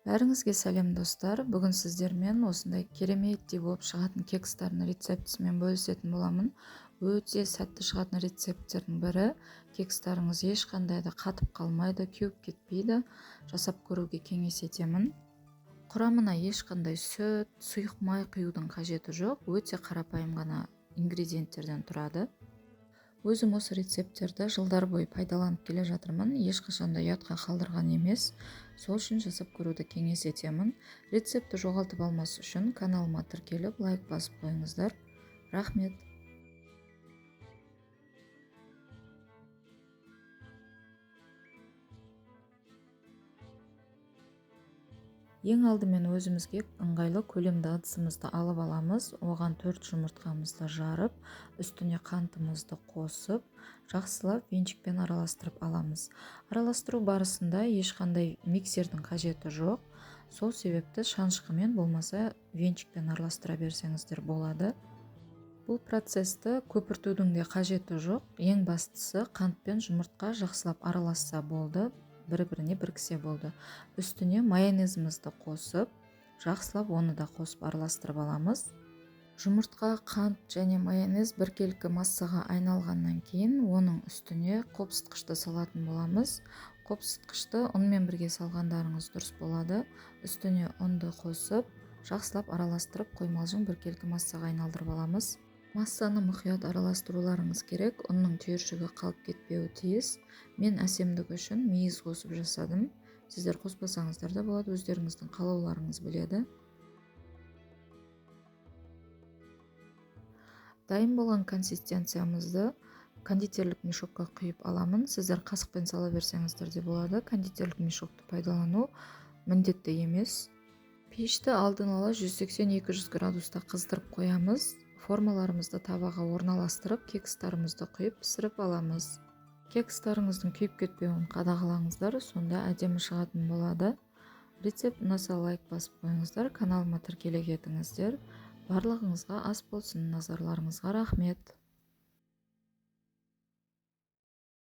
Бәріңізге сәлем достар. Бүгін сіздермен осындай кереметтей болып шығатын кекстардың рецептісімен бөлісетін боламын. Өте сәтті шығатын рецепттердің бірі. Кекстарыңыз ешқандай да қатып қалмайды, кеуіп кетпейді. Жасап көруге кеңес етемін. Құрамына ешқандай сүт, сұйық май құюдың қажеті жоқ. Өте қарапайым ғана ингредиенттерден тұрады. Өзім осы рецепттерді жылдар бойы пайдаланып келе жатырмын. Ешқашан да ұятқа қалдырған емес. Сол үшін жасап көруді кеңес етемін. Рецепті жоғалтып алмас үшін каналыма тіркеліп, лайк басып қойыңыздар. Рахмет. Ең алдымен өзімізге ыңғайлы көлемді ыдысымызды алып аламыз. Оған 4 жұмыртқамызды жарып, үстіне қантымызды қосып, жақсылап венчикпен араластырып аламыз. Араластыру барысында ешқандай миксердің қажеті жоқ. Сол себепті шанышқымен болмаса венчикпен араластыра берсеңіздер болады. Бұл процесті көпіртудің де қажеті жоқ. Ең бастысы қант пен жұмыртқа жақсылап араласса болды. Бір-біріне біріксе болды. Үстіне майонезімізді қосып, жақсылап оны да қосып араластырып аламыз. Жұмыртқа, қант және майонез біркелкі массаға айналғаннан кейін оның үстіне қопсытқышты салатын боламыз. Қопсытқышты ұнмен бірге салғандарыңыз дұрыс болады. Үстіне ұнды қосып, жақсылап араластырып қоймалжың біркелкі массаға айналдырып аламыз. Массаны мұқият араластыруларыңыз керек, ұнның түйіршігі қалып кетпеуі тиіс. Мен әсемдік үшін мейіз қосып жасадым. Сіздер қоспасаңыздар да болады, өздеріңіздің қалауларыңыз біледі. Дайын болған консистенциямызды кондитерлік мешокқа құйып аламын. Сіздер қасықпен сала берсеңіздер де болады. Кондитерлік мешокты пайдалану міндетті емес. Пешті алдын ала 180-200 градуста қыздырып қоямыз. Формаларымызды табаға орналастырып, кекстарымызды құйып пісіріп аламыз. Кекстарыңыздың күйіп кетпеуін қадағалаңыздар, сонда әдемі шығатын болады. Рецепт ұнаса лайк басып қойыңыздар, каналыма тіркеле кетіңіздер. Барлығыңызға ас болсын, назарларыңызға рахмет.